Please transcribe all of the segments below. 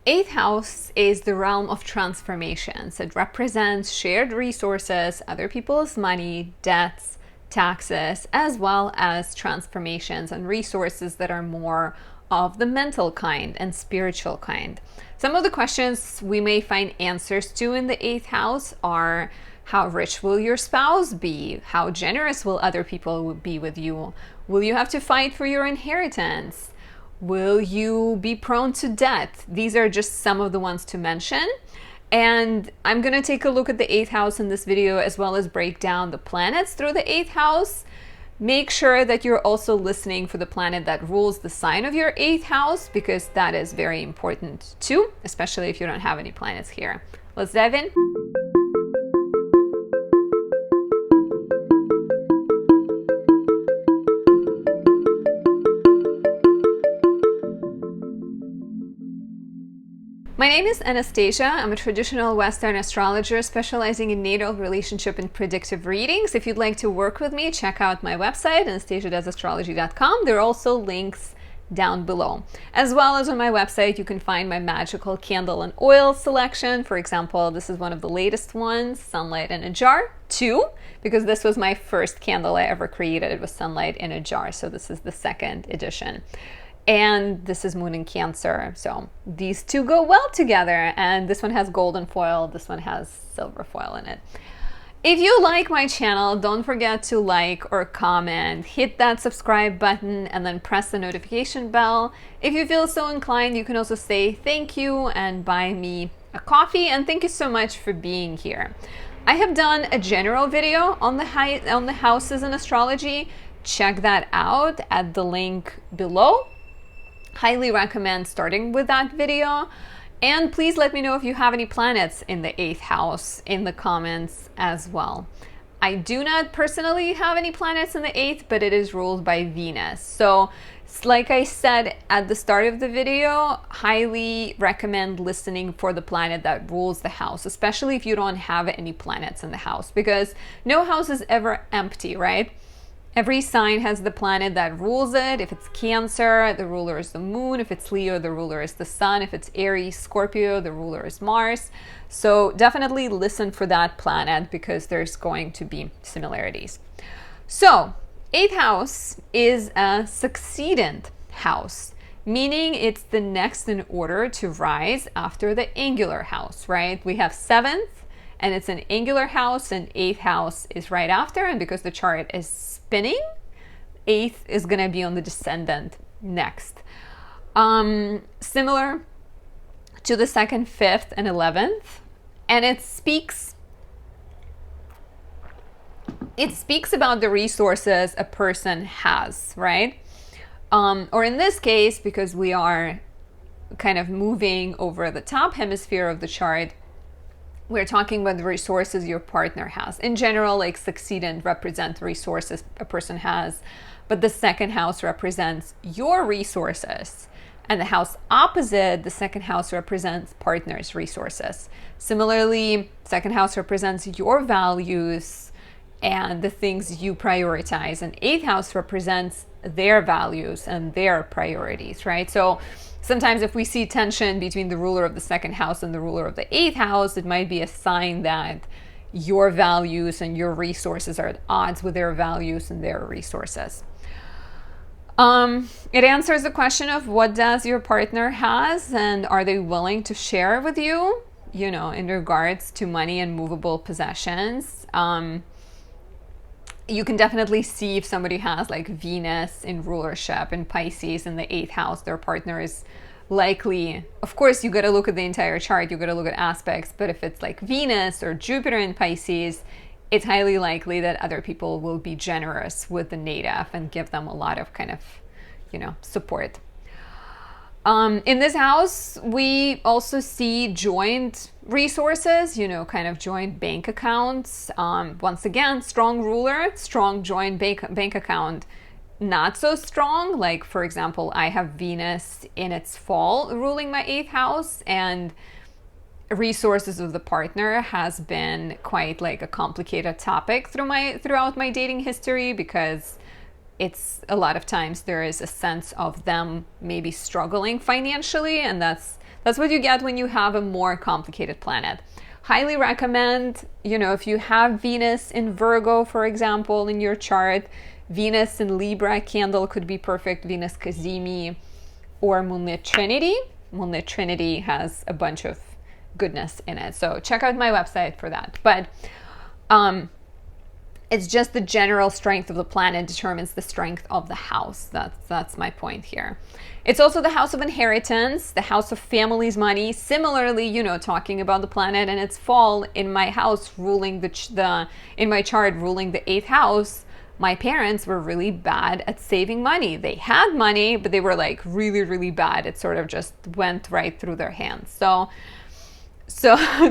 Eighth house is the realm of transformations. It represents shared resources, other people's money, debts, taxes, as well as transformations and resources that are more of the mental kind and spiritual kind. Some of the questions we may find answers to in the eighth house are: how rich will your spouse be? How generous will other people be with you? Will you have to fight for your inheritance? Will you be prone to debt? These are just some of the ones to mention. And I'm going to take a look at the eighth house in this video, as well as break down the planets through the eighth house. Make sure that you're also listening for the planet that rules the sign of your eighth house, because that is very important too, especially if you don't have any planets here. Let's dive in. My name is Anastasia. I'm a traditional Western astrologer specializing in natal, relationship, and predictive readings. If you'd like to work with me, check out my website, anastasiadoesastrology.com. There are also links down below. As well as on my website, you can find my magical candle and oil selection. For example, this is one of the latest ones, Sunlight in a Jar 2, because this was my first candle I ever created. It was Sunlight in a Jar, so this is the second edition. And this is Moon in Cancer, so these two go well together. And this one has golden foil, this one has silver foil in it. If you like my channel, don't forget to like or comment, hit that subscribe button, and then press the notification bell. If you feel so inclined, you can also say thank you and buy me a coffee. And thank you so much for being here. I have done a general video on the houses in astrology. Check that out at the link below. Highly recommend starting with that video. And please let me know if you have any planets in the eighth house in the comments as well. I do not personally have any planets in the eighth, but it is ruled by Venus. So like I said at the start of the video, highly recommend listening for the planet that rules the house, especially if you don't have any planets in the house, because no house is ever empty, right? Every sign has the planet that rules it. If it's Cancer, the ruler is the moon. If it's Leo, the ruler is the sun. If it's Aries, Scorpio, the ruler is Mars. So definitely listen for that planet, because there's going to be similarities. So eighth house is a succedent house, meaning it's the next in order to rise after the angular house, right? We have seventh, and it's an angular house, and eighth house is right after. And because the chart is spinning, eighth is going to be on the descendant next. Similar to the second, fifth, and 11th. And it speaks about the resources a person has, right? Or in this case, because we are kind of moving over the top hemisphere of the chart, we're talking about the resources your partner has. In general, like succedent represent resources a person has, but the second house represents your resources. And the house opposite, the second house, represents partner's resources. Similarly, second house represents your values and the things you prioritize. And eighth house represents their values and their priorities, right? So sometimes if we see tension between the ruler of the second house and the ruler of the eighth house, it might be a sign that your values and your resources are at odds with their values and their resources. It answers the question of what does your partner has, and are they willing to share with you, you know, in regards to money and movable possessions. You can definitely see if somebody has like Venus in rulership in Pisces in the eighth house, their partner is likely, of course, you got to look at the entire chart, you got to look at aspects, but if it's like Venus or Jupiter in Pisces, it's highly likely that other people will be generous with the native and give them a lot of kind of, you know, support. In this house, we also see joint resources, you know, kind of joint bank accounts. Once again, strong ruler, strong joint bank account. Not so strong, like for example, I have Venus in its fall ruling my eighth house, and resources of the partner has been quite like a complicated topic throughout my dating history, because it's a lot of times there is a sense of them maybe struggling financially, and that's That's what you get when you have a more complicated planet. Highly recommend, if you have Venus in Virgo, for example, in your chart, Venus in Libra candle could be perfect, Venus Cazimi, or Moonlit Trinity. Moonlit Trinity has a bunch of goodness in it. So check out my website for that. But it's just the general strength of the planet determines the strength of the house. That's my point here. It's also the house of inheritance, the house of family's money. Similarly, talking about the planet and its fall in my house ruling in my chart ruling the 8th house. My parents were really bad at saving money. They had money, but they were like really, really bad. It sort of just went right through their hands. So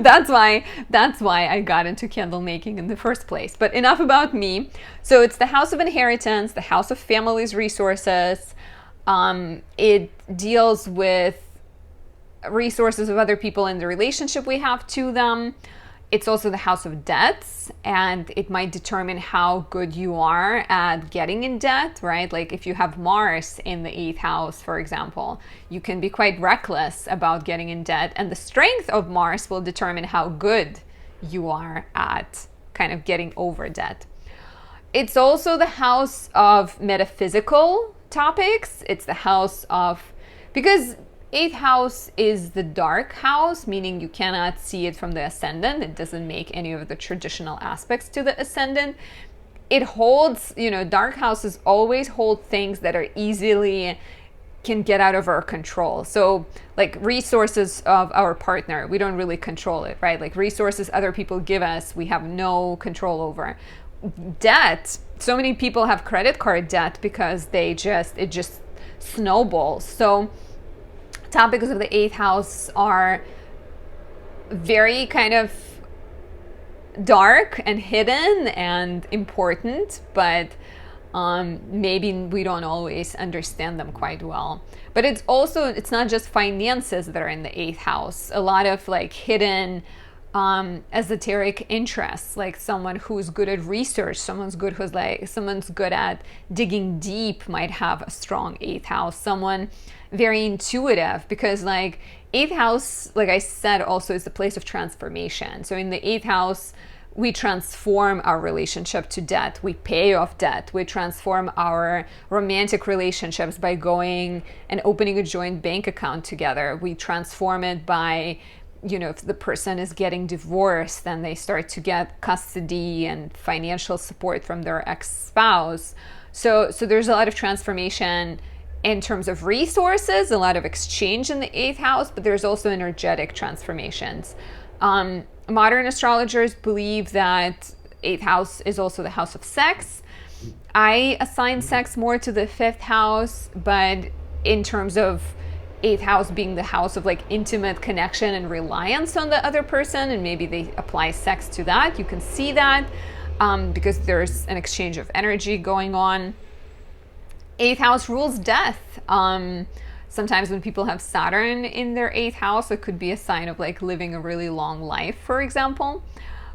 that's why I got into candle making in the first place. But enough about me. So it's the house of inheritance, the house of family's resources. It deals with resources of other people and the relationship we have to them. It's also the house of debts, and it might determine how good you are at getting in debt, right? Like if you have Mars in the 8th house, for example, you can be quite reckless about getting in debt, and the strength of Mars will determine how good you are at kind of getting over debt. It's also the house of metaphysical topics. It's the house of, because 8th house is the dark house, meaning you cannot see it from the ascendant. It doesn't make any of the traditional aspects to the ascendant. It holds, dark houses always hold things that are easily can get out of our control. So like resources of our partner, we don't really control it, right? Like resources other people give us, we have no control over. Debt, so many people have credit card debt because it just snowballs. So topics of the 8th house are very kind of dark and hidden and important, but maybe we don't always understand them quite well. But it's not just finances that are in the 8th house. A lot of like hidden esoteric interests, like someone who's good at research, someone's good at digging deep might have a strong 8th house. Someone very intuitive, because like 8th house, like I said, also is the place of transformation. So in the 8th house, we transform our relationship to debt. We pay off debt. We transform our romantic relationships by going and opening a joint bank account together. We transform it by, if the person is getting divorced, then they start to get custody and financial support from their ex-spouse. So there's a lot of transformation in terms of resources, a lot of exchange in the 8th house, but there's also energetic transformations. Modern astrologers believe that 8th house is also the house of sex. I assign sex more to the 5th house, but in terms of 8th house being the house of like intimate connection and reliance on the other person, and maybe they apply sex to that. You can see that because there's an exchange of energy going on. 8th house rules death. Sometimes when people have Saturn in their 8th house, it could be a sign of like living a really long life, for example.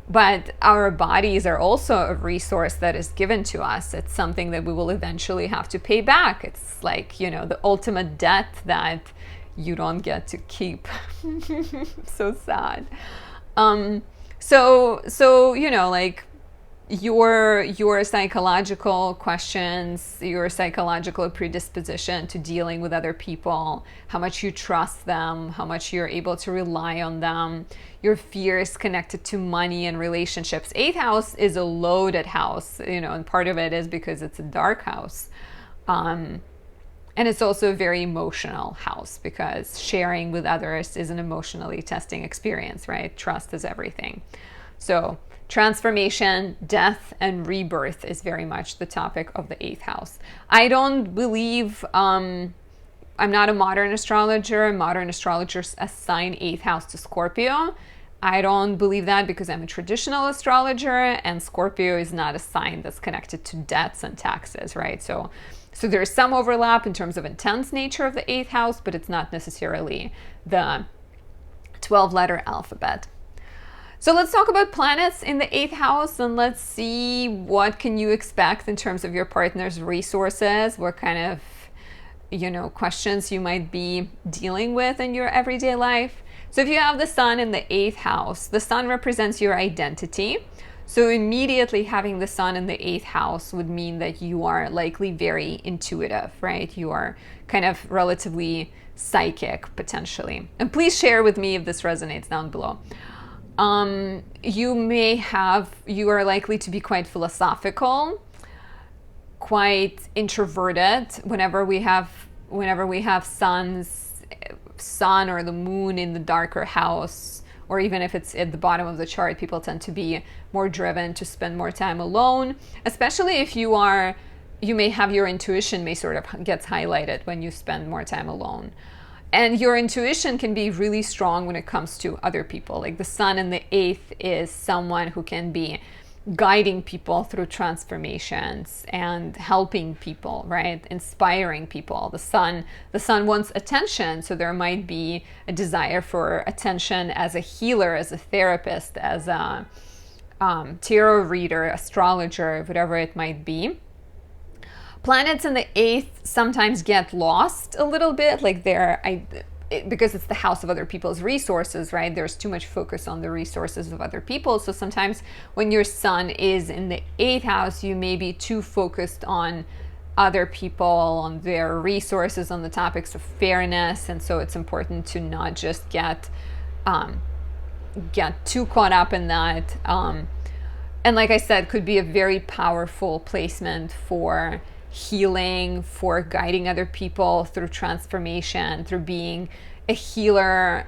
But our bodies are also a resource that is given to us. It's something that we will eventually have to pay back. It's like, the ultimate debt that you don't get to keep. So sad. Like your psychological questions, your psychological predisposition to dealing with other people, how much you trust them, how much you're able to rely on them, your fears connected to money and relationships. 8th house is a loaded house, and part of it is because it's a dark house. And it's also a very emotional house because sharing with others is an emotionally testing experience, right? Trust is everything. So transformation, death, and rebirth is very much the topic of the 8th house. I don't believe, I'm not a modern astrologer. Modern astrologers assign 8th house to Scorpio. I don't believe that because I'm a traditional astrologer, and Scorpio is not a sign that's connected to debts and taxes, right? So there's some overlap in terms of intense nature of the 8th house, but it's not necessarily the 12-letter alphabet. So let's talk about planets in the 8th house, and let's see what can you expect in terms of your partner's resources, what kind of questions you might be dealing with in your everyday life. So if you have the sun in the 8th house, the sun represents your identity. So immediately having the sun in the 8th house would mean that you are likely very intuitive, right? You are kind of relatively psychic potentially. And please share with me if this resonates down below. You are likely to be quite philosophical, quite introverted. Whenever we have sun or the moon in the darker house, or even if it's at the bottom of the chart, people tend to be more driven to spend more time alone, especially if you may have your intuition may sort of gets highlighted when you spend more time alone. And your intuition can be really strong when it comes to other people. Like the sun in the 8th is someone who can be guiding people through transformations and helping people, right? Inspiring people. The sun wants attention, so there might be a desire for attention as a healer, as a therapist, as a tarot reader, astrologer, whatever it might be. Planets in the 8th sometimes get lost a little bit, like because it's the house of other people's resources, right? There's too much focus on the resources of other people. So sometimes when your sun is in the 8th house, you may be too focused on other people, on their resources, on the topics of fairness. And so it's important to not just get too caught up in that. And like I said, could be a very powerful placement for healing, for guiding other people through transformation, through being a healer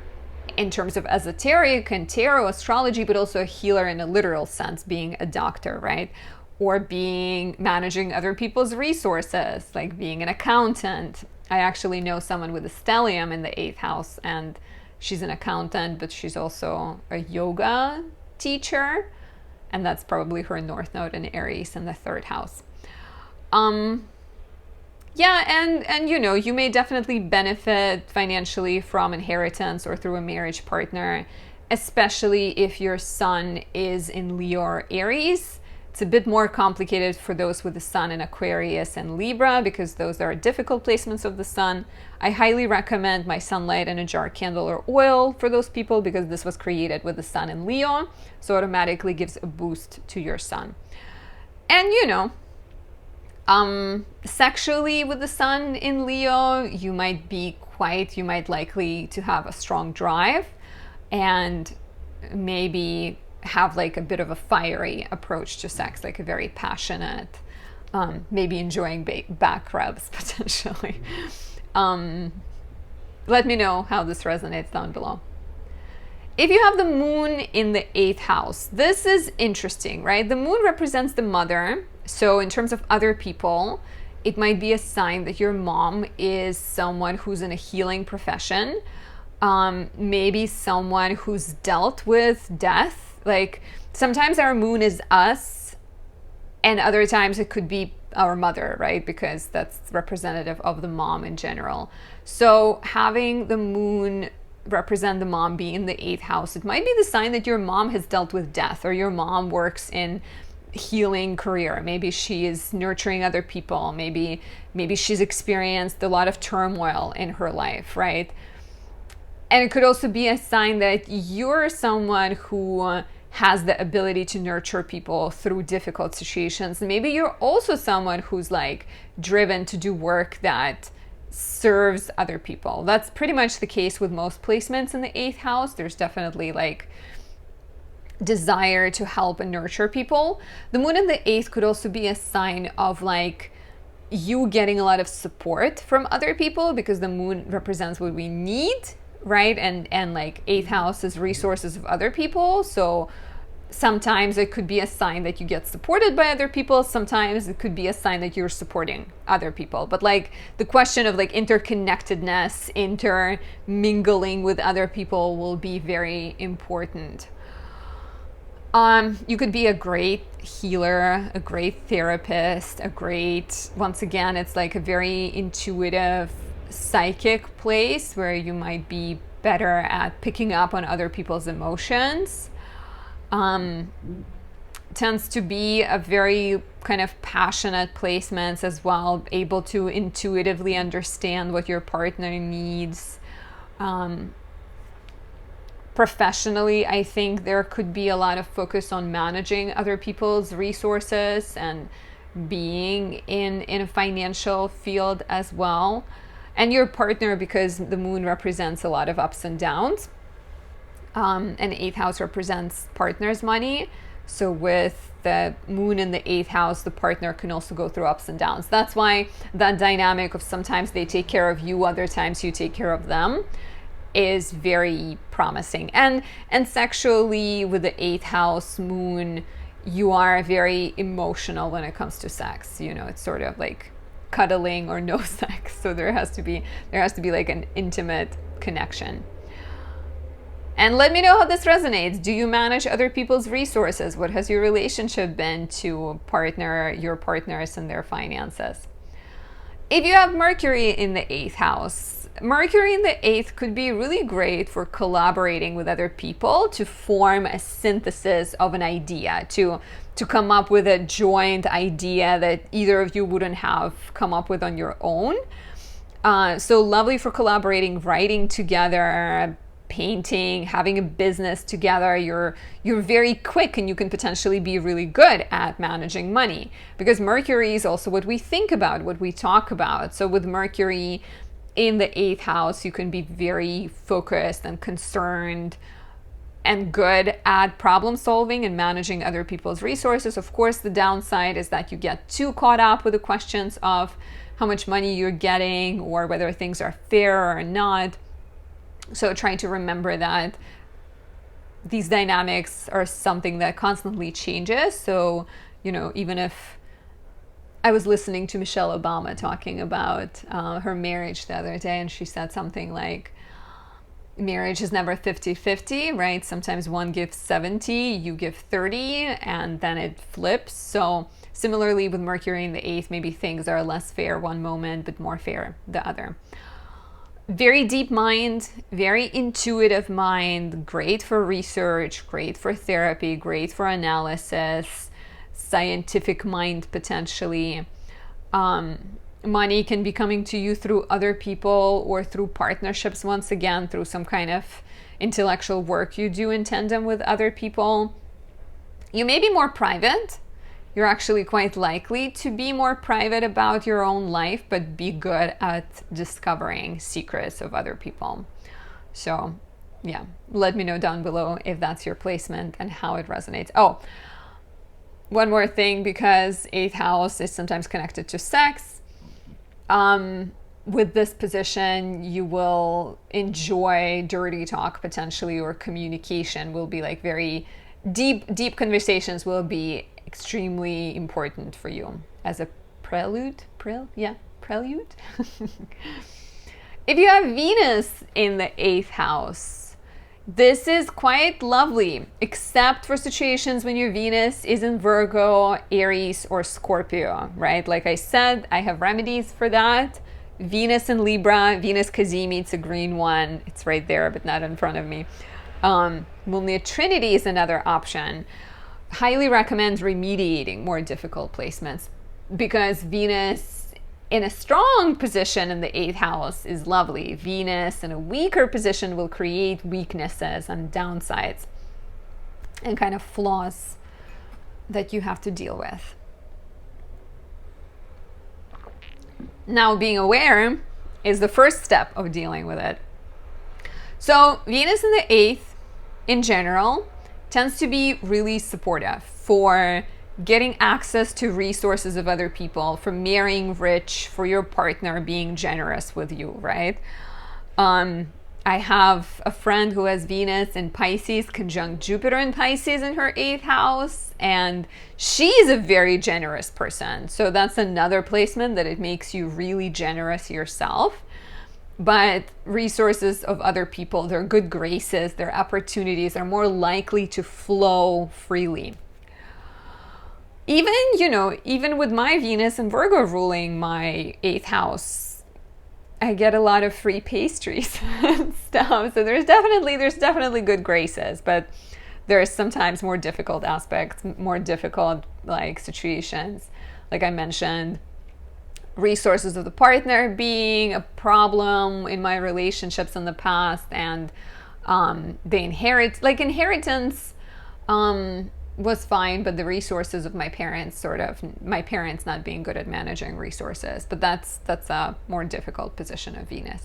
in terms of esoteric and tarot astrology, but also a healer in a literal sense, being a doctor, right? Or managing other people's resources, like being an accountant. I actually know someone with a stellium in the 8th house, and she's an accountant, but she's also a yoga teacher, and that's probably her north node in Aries in the 3rd house. You may definitely benefit financially from inheritance or through a marriage partner, especially if your sun is in Leo or Aries. It's a bit more complicated for those with the sun in Aquarius and Libra, because those are difficult placements of the sun. I highly recommend My Sunlight in a Jar Candle or Oil for those people, because this was created with the sun in Leo, so automatically gives a boost to your sun. And sexually with the sun in Leo, you might likely to have a strong drive and maybe have like a bit of a fiery approach to sex, like a very passionate, maybe enjoying back rubs potentially. Let me know how this resonates down below. If you have the moon in the 8th house, this is interesting, right? The moon represents the mother. So in terms of other people, it might be a sign that your mom is someone who's in a healing profession, maybe someone who's dealt with death. Like sometimes our moon is us, and other times it could be our mother, right? Because that's representative of the mom in general. So having the moon represent the mom being in the 8th house, it might be the sign that your mom has dealt with death, or your mom works in healing career. Maybe she is nurturing other people. Maybe she's experienced a lot of turmoil in her life, right? And it could also be a sign that you're someone who has the ability to nurture people through difficult situations. Maybe you're also someone who's like driven to do work that serves other people. That's pretty much the case with most placements in the 8th house. There's definitely like desire to help and nurture people. The moon in the 8th could also be a sign of like you getting a lot of support from other people, because the moon represents what we need, right? And like 8th house is resources of other people. So sometimes it could be a sign that you get supported by other people. Sometimes it could be a sign that you're supporting other people. But like the question of like interconnectedness, intermingling with other people will be very important. You could be a great healer, a great therapist, once again, it's like a very intuitive, psychic place where you might be better at picking up on other people's emotions. tends to be a very kind of passionate placements as well, able to intuitively understand what your partner needs. Professionally, I think there could be a lot of focus on managing other people's resources and being in a financial field as well. And your partner, because the moon represents a lot of ups and downs, and 8th house represents partner's money. So with the moon in the 8th house, the partner can also go through ups and downs. That's why that dynamic of sometimes they take care of you, other times you take care of them, is very promising. And sexually, with the 8th house moon, you are very emotional when it comes to sex. You know, it's sort of like cuddling or no sex. So there has to be like an intimate connection. And let me know how this resonates. Do you manage other people's resources? What has your relationship been to your partners and their finances? If you have Mercury in the 8th house, Mercury in the 8th could be really great for collaborating with other people to form a synthesis of an idea, to come up with a joint idea that either of you wouldn't have come up with on your own. So lovely for collaborating, writing together, painting, having a business together. You're very quick, and you can potentially be really good at managing money, because Mercury is also what we think about, what we talk about. So with Mercury in the 8th house, you can be very focused and concerned and good at problem solving and managing other people's resources. Of course, the downside is that you get too caught up with the questions of how much money you're getting or whether things are fair or not. So try to remember that these dynamics are something that constantly changes. So, you know, even if I was listening to Michelle Obama talking about her marriage the other day, and she said something like, marriage is never 50-50, right? Sometimes one gives 70, you give 30, and then it flips. So similarly with Mercury in the 8th, maybe things are less fair one moment, but more fair the other. Very deep mind, very intuitive mind, great for research, great for therapy, great for analysis, scientific mind potentially. Money can be coming to you through other people or through partnerships, once again, through some kind of intellectual work you do in tandem with other people. You may be more private. You're actually quite likely to be more private about your own life, but be good at discovering secrets of other people. So yeah, let me know down below if that's your placement and how it resonates. Oh, one more thing, because 8th house is sometimes connected to sex. With this position, you will enjoy dirty talk potentially, or communication will be like very deep conversations will be extremely important for you as a prelude. Prelude. If you have Venus in the 8th house, this is quite lovely, except for situations when your Venus is in Virgo, Aries, or Scorpio, right? Like I said, I have remedies for that. Venus in Libra, Venus Cazimi, it's a green one. It's right there, but not in front of me. Mulnia Trinity is another option. Highly recommend remediating more difficult placements, because Venus in a strong position in the 8th house is lovely. Venus in a weaker position will create weaknesses and downsides and kind of flaws that you have to deal with. Now, being aware is the first step of dealing with it. So Venus in the 8th in general tends to be really supportive for getting access to resources of other people, for marrying rich, for your partner being generous with you, right? I have a friend who has Venus in Pisces conjunct Jupiter in Pisces in her 8th house, and she's a very generous person. So that's another placement that it makes you really generous yourself. But resources of other people, their good graces, their opportunities are more likely to flow freely. Even with my Venus and Virgo ruling my 8th house, I get a lot of free pastries and stuff. So there's definitely good graces, but there are sometimes more difficult aspects, more difficult like situations. Like I mentioned, resources of the partner being a problem in my relationships in the past, and the inheritance was fine, but the resources of my parents, my parents not being good at managing resources, but that's a more difficult position of Venus.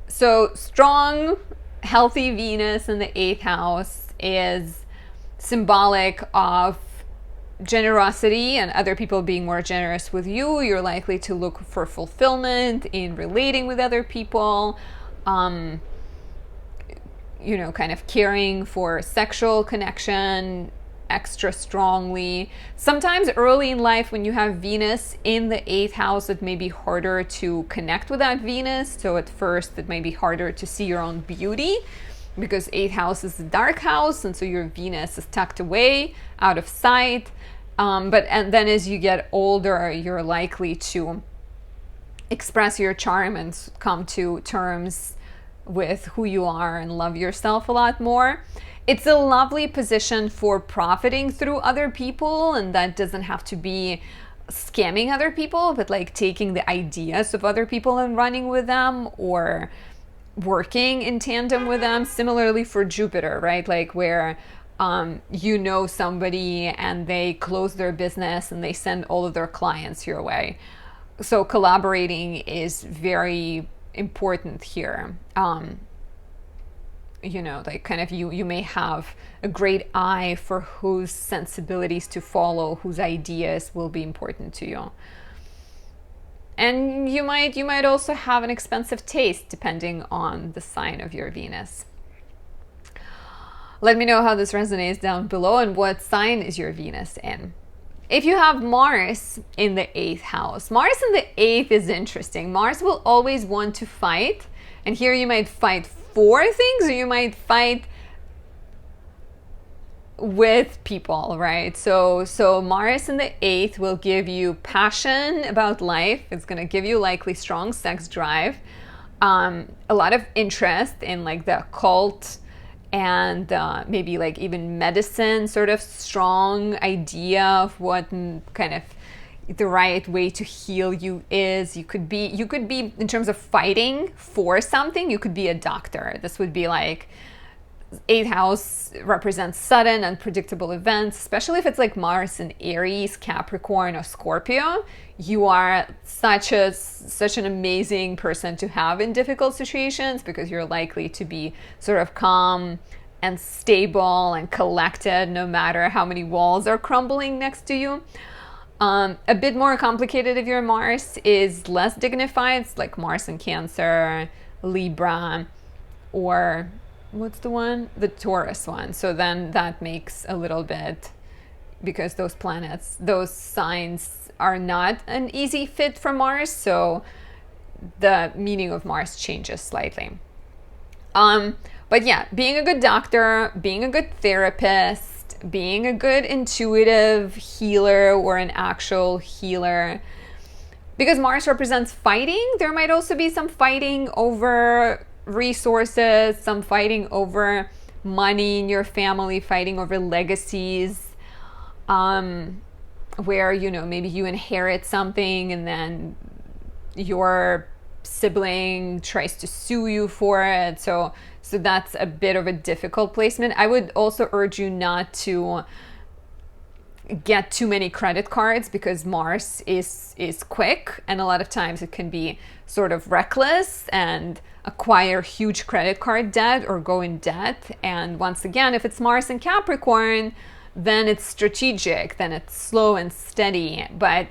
So strong, healthy Venus in the 8th house is symbolic of generosity and other people being more generous with you. You're likely to look for fulfillment in relating with other people, kind of caring for sexual connection extra strongly. Sometimes early in life when you have Venus in the 8th house, it may be harder to connect with that Venus. So at first it may be harder to see your own beauty, because 8th house is the dark house, and so your Venus is tucked away, out of sight. And then as you get older, you're likely to express your charm and come to terms with who you are and love yourself a lot more. It's a lovely position for profiting through other people, and that doesn't have to be scamming other people, but like taking the ideas of other people and running with them, or working in tandem with them. Similarly for Jupiter, right? Like where somebody and they close their business and they send all of their clients your way. So collaborating is very important here. You may have a great eye for whose sensibilities to follow, whose ideas will be important to you. And you might also have an expensive taste depending on the sign of your Venus. Let me know how this resonates down below, and what sign is your Venus in. If you have Mars in the 8th house, Mars in the 8th is interesting. Mars will always want to fight, and here you might fight for things, or you might fight with people, right? So Mars in the 8th will give you passion about life. It's going to give you likely strong sex drive, a lot of interest in like the occult, and maybe like even medicine, sort of strong idea of what kind of the right way to heal you is. You could be in terms of fighting for something, you could be a doctor. This would be like 8th house represents sudden, unpredictable events, especially if it's like Mars in Aries, Capricorn, or Scorpio. You are such an amazing person to have in difficult situations, because you're likely to be sort of calm and stable and collected no matter how many walls are crumbling next to you. A bit more complicated if your Mars is less dignified. It's like Mars in Cancer, Libra, or what's the one? The Taurus one. So then that makes a little bit, because those signs are not an easy fit for Mars, so the meaning of Mars changes slightly. But yeah, being a good doctor, being a good therapist, being a good intuitive healer or an actual healer. Because Mars represents fighting, there might also be some fighting over resources, some fighting over money in your family, fighting over legacies, where, maybe you inherit something and then your sibling tries to sue you for it. So that's a bit of a difficult placement. I would also urge you not to get too many credit cards, because Mars is quick, and a lot of times it can be sort of reckless and acquire huge credit card debt or go in debt. And once again, if it's Mars in Capricorn, then it's strategic, then it's slow and steady. But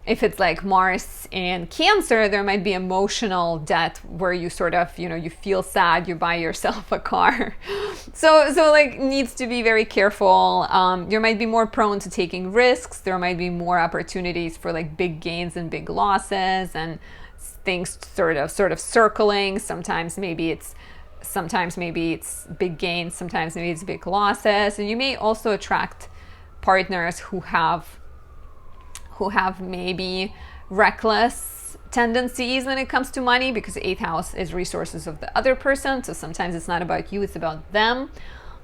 if it's like Mars in Cancer, there might be emotional debt where you sort of, you feel sad, you buy yourself a car. So like needs to be very careful. You might be more prone to taking risks. There might be more opportunities for like big gains and big losses, and things sort of circling. Sometimes maybe it's big gains, sometimes maybe it's big losses. And you may also attract partners who have maybe reckless tendencies when it comes to money, because the 8th house is resources of the other person. So sometimes it's not about you, it's about them.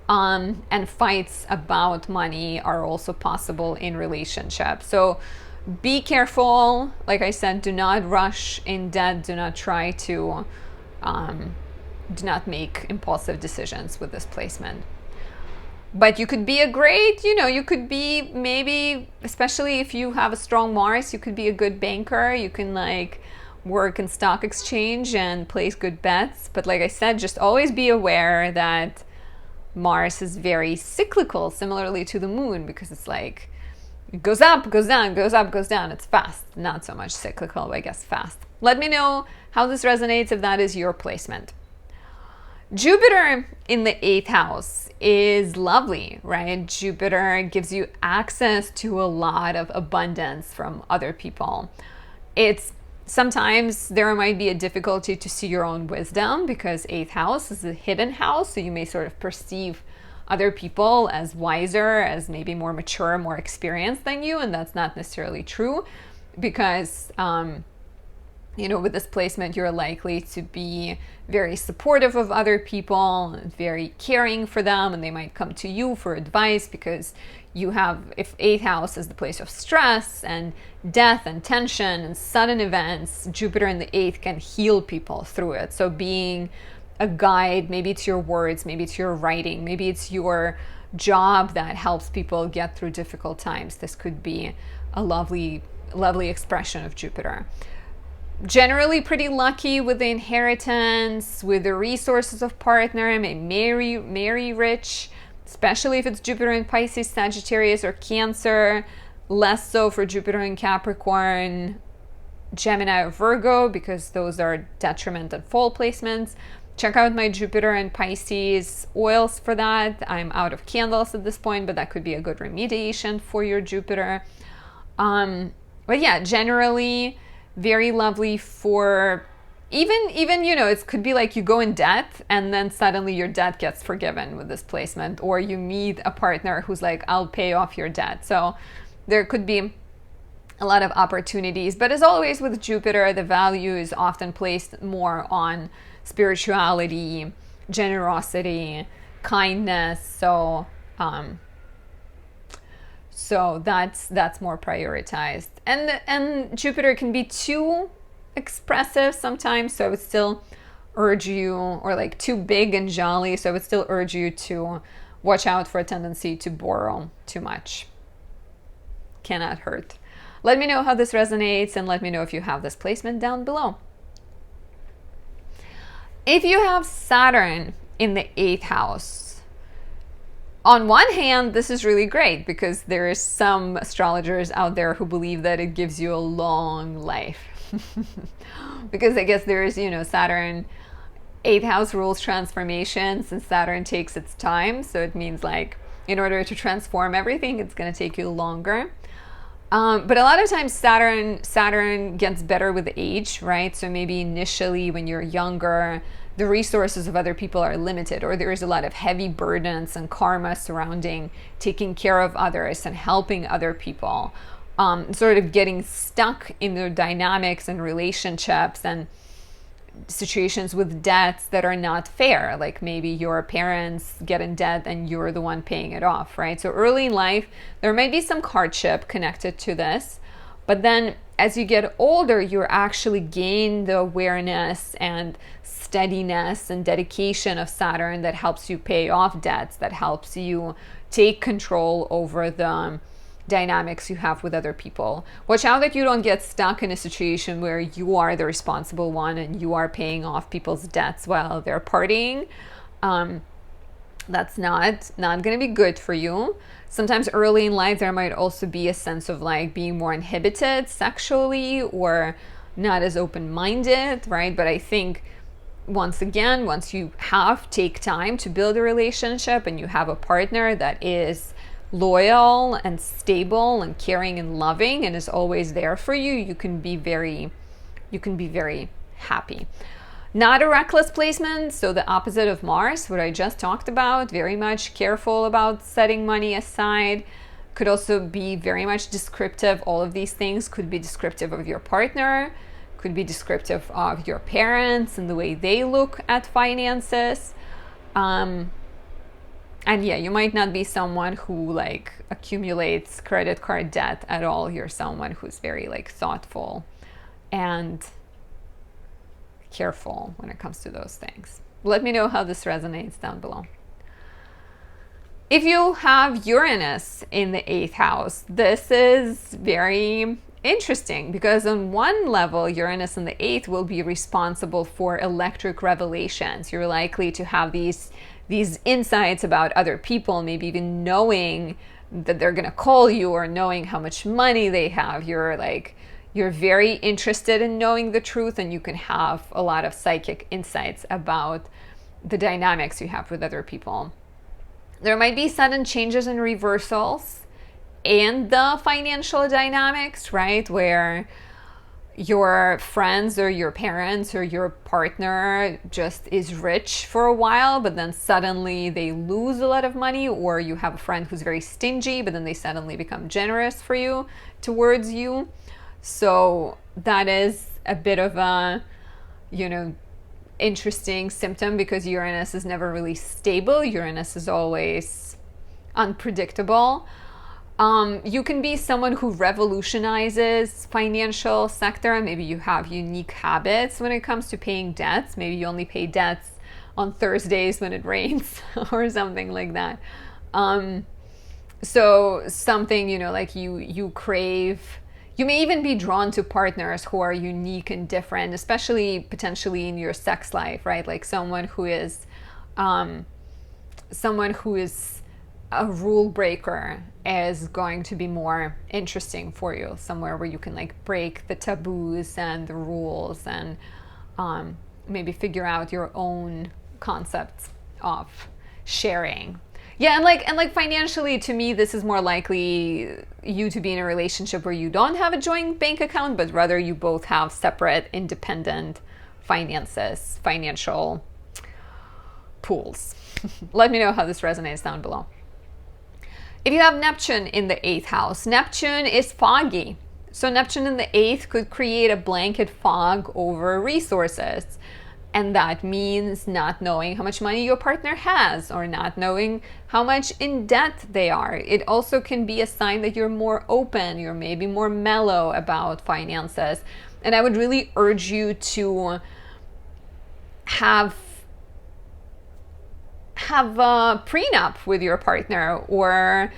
And fights about money are also possible in relationships. So be careful. Like I said, do not rush in debt. Do not try to, do not make impulsive decisions with this placement. But you could be a great, you could be maybe, especially if you have a strong Mars, you could be a good banker. You can like work in stock exchange and place good bets. But like I said, just always be aware that Mars is very cyclical, similarly to the moon, because it's like, it goes up, goes down, goes up, goes down. It's fast, not so much cyclical, but I guess fast. Let me know how this resonates if that is your placement. Jupiter in the 8th house is lovely, right? Jupiter gives you access to a lot of abundance from other people. Sometimes there might be a difficulty to see your own wisdom because 8th house is a hidden house. So you may sort of perceive other people as wiser, as maybe more mature, more experienced than you. And that's not necessarily true because, with this placement, you're likely to be very supportive of other people, very caring for them, and they might come to you for advice because if 8th house is the place of stress and death and tension and sudden events, Jupiter in the 8th can heal people through it. So being a guide, maybe it's your words, maybe it's your writing, maybe it's your job that helps people get through difficult times. This could be a lovely, lovely expression of Jupiter. Generally pretty lucky with the inheritance, with the resources of partner, may marry rich, especially if it's Jupiter in Pisces, Sagittarius, or Cancer. Less so for Jupiter in Capricorn, Gemini, or Virgo, because those are detriment and fall placements. Check out my Jupiter and Pisces oils for that. I'm out of candles at this point, but that could be a good remediation for your Jupiter. But yeah, generally very lovely for even it could be like you go in debt and then suddenly your debt gets forgiven with this placement, or you meet a partner who's like, I'll pay off your debt. So there could be a lot of opportunities. But as always with Jupiter, the value is often placed more on spirituality, generosity, kindness. So that's more prioritized. And Jupiter can be too expressive sometimes, so I would still urge you, or like too big and jolly, so I would still urge you to watch out for a tendency to borrow too much. Cannot hurt. Let me know how this resonates, and let me know if you have this placement down below. If you have Saturn in the 8th house, on one hand, this is really great because there is some astrologers out there who believe that it gives you a long life. Because I guess there is, Saturn, 8th house rules transformations, and Saturn takes its time. So it means like in order to transform everything, it's going to take you longer. But a lot of times Saturn gets better with age, right? So maybe initially when you're younger, the resources of other people are limited, or there is a lot of heavy burdens and karma surrounding taking care of others and helping other people, sort of getting stuck in their dynamics and relationships and situations with debts that are not fair. Like maybe your parents get in debt and you're the one paying it off, right? So early in life, there might be some hardship connected to this, but then as you get older, you actually gain the awareness and steadiness and dedication of Saturn that helps you pay off debts, that helps you take control over the dynamics you have with other people. Watch out that you don't get stuck in a situation where you are the responsible one and you are paying off people's debts while they're partying. That's not going to be good for you. Sometimes early in life, there might also be a sense of like being more inhibited sexually or not as open-minded, right? But I think once you take time to build a relationship and you have a partner that is loyal and stable and caring and loving and is always there for you, you can be very happy. Not a reckless placement, so the opposite of Mars, what I just talked about, very much careful about setting money aside. Could also be very much descriptive. All of these things could be descriptive of your partner, could be descriptive of your parents and the way they look at finances. And yeah, you might not be someone who like accumulates credit card debt at all. You're someone who's very like thoughtful and careful when it comes to those things. Let me know how this resonates down below. If you have Uranus in the 8th house, this is very interesting because on one level, Uranus in the 8th will be responsible for electric revelations. You're likely to have these insights about other people, maybe even knowing that they're going to call you or knowing how much money they have. You're very interested in knowing the truth, and you can have a lot of psychic insights about the dynamics you have with other people. There might be sudden changes and reversals in the financial dynamics, right? Where your friends or your parents or your partner just is rich for a while, but then suddenly they lose a lot of money, or you have a friend who's very stingy, but then they suddenly become generous for you, towards you. So that is a bit of a, interesting symptom because Uranus is never really stable. Uranus is always unpredictable. You can be someone who revolutionizes financial sector. Maybe you have unique habits when it comes to paying debts. Maybe you only pay debts on Thursdays when it rains or something like that. So something, like you crave. You may even be drawn to partners who are unique and different, especially potentially in your sex life, right? Like someone who is a rule breaker is going to be more interesting for you. Somewhere where you can like break the taboos and the rules and maybe figure out your own concepts of sharing. Yeah, and like financially, to me, this is more likely you to be in a relationship where you don't have a joint bank account, but rather you both have separate, independent finances, financial pools. Let me know how this resonates down below. If you have Neptune in the 8th house, Neptune is foggy. So Neptune in the 8th could create a blanket fog over resources. And that means not knowing how much money your partner has or not knowing how much in debt they are. It also can be a sign that you're more open, you're maybe more mellow about finances. And I would really urge you to have a prenup with your partner, or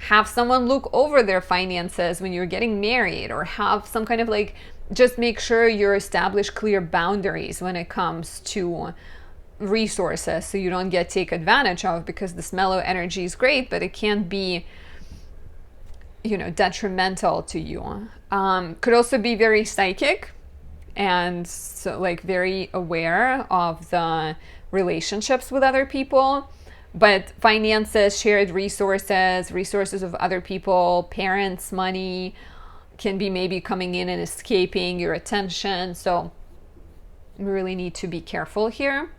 have someone look over their finances when you're getting married, or have some kind of like, just make sure you establish clear boundaries when it comes to resources so you don't get taken advantage of, because this mellow energy is great, but it can be, detrimental to you. Could also be very psychic and so like very aware of the relationships with other people. But finances, shared resources of other people, parents' money can be maybe coming in and escaping your attention. So you really need to be careful here.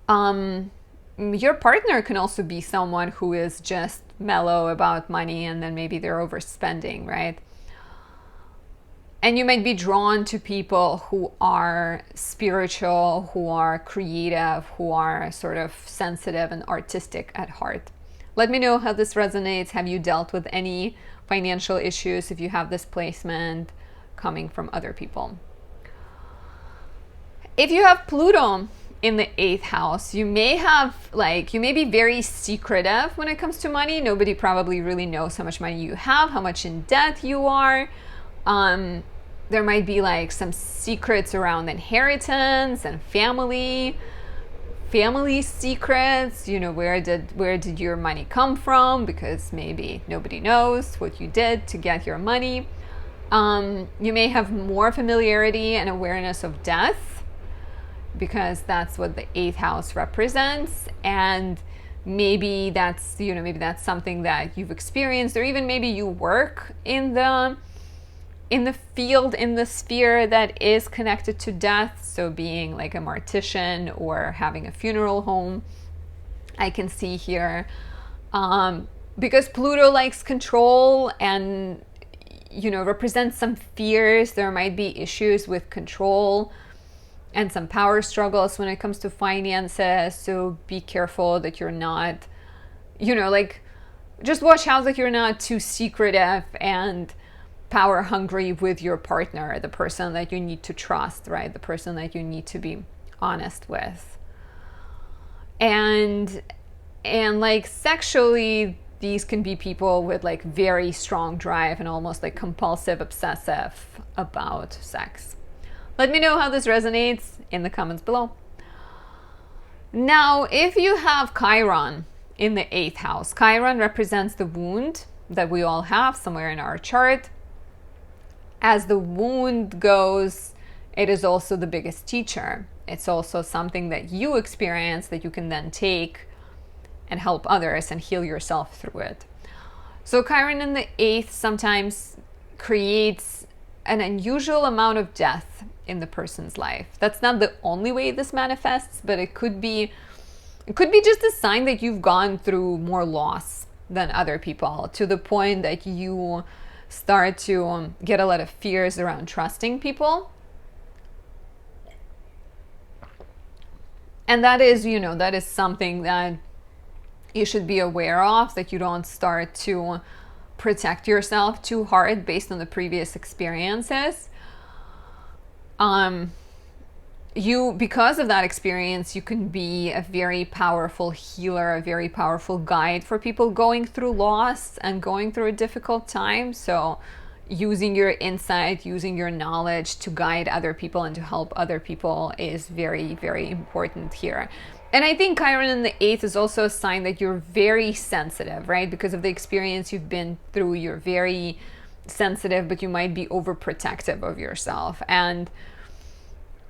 Your partner can also be someone who is just mellow about money, and then maybe they're overspending, right? And you might be drawn to people who are spiritual, who are creative, who are sort of sensitive and artistic at heart. Let me know how this resonates. Have you dealt with any financial issues if you have this placement coming from other people? If you have Pluto in the 8th house, you may be very secretive when it comes to money. Nobody probably really knows how much money you have, how much in debt you are. There might be like some secrets around inheritance and family secrets. Where did your money come from? Because maybe nobody knows what you did to get your money. You may have more familiarity and awareness of death, because that's what the 8th house represents. And maybe that's something that you've experienced, or even maybe you work in the field, in the sphere that is connected to death. So being like a mortician or having a funeral home, I can see here. Because Pluto likes control and, represents some fears. There might be issues with control and some power struggles when it comes to finances. So be careful that you're not, like, just watch out that you're not too secretive and power hungry with your partner, the person that you need to trust, right? The person that you need to be honest with. And like sexually, these can be people with like very strong drive and almost like compulsive, obsessive about sex. Let me know how this resonates in the comments below. Now, if you have Chiron in the 8th house, Chiron represents the wound that we all have somewhere in our chart. As the wound goes, it is also the biggest teacher. It's also something that you experience that you can then take and help others and heal yourself through it. So Chiron in the 8th sometimes creates an unusual amount of death in the person's life. That's not the only way this manifests, but it could be just a sign that you've gone through more loss than other people, to the point that you start to get a lot of fears around trusting people. And that is, that is something that you should be aware of, that you don't start to protect yourself too hard based on the previous experiences. Because of that experience, you can be a very powerful healer, a very powerful guide for people going through loss and going through a difficult time. So using your insight, using your knowledge to guide other people and to help other people is very, very important here. And I think Chiron in the 8th is also a sign that you're very sensitive, right? Because of the experience you've been through, you're very sensitive, but you might be overprotective of yourself. And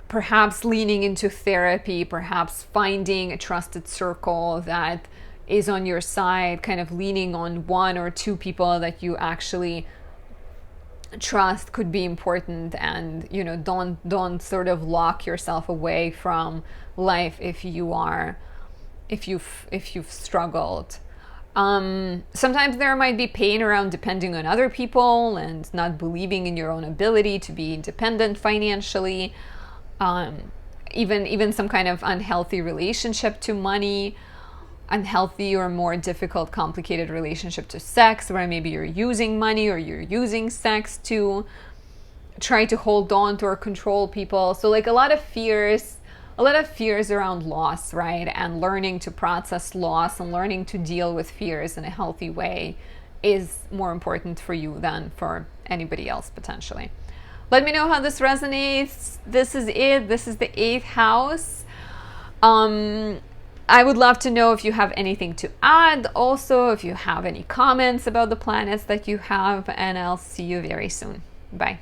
perhaps leaning into therapy, perhaps finding a trusted circle that is on your side, kind of leaning on one or two people that you actually trust could be important. And don't sort of lock yourself away from life if you've struggled. Sometimes there might be pain around depending on other people and not believing in your own ability to be independent financially. Even some kind of unhealthy relationship to money, unhealthy or more difficult, complicated relationship to sex, where maybe you're using money or you're using sex to try to hold on to or control people. So like a lot of fears around loss, right? And learning to process loss and learning to deal with fears in a healthy way is more important for you than for anybody else potentially. Let me know how this resonates. This is it. This is the 8th house. I would love to know if you have anything to add. Also, if you have any comments about the planets that you have, and I'll see you very soon. Bye.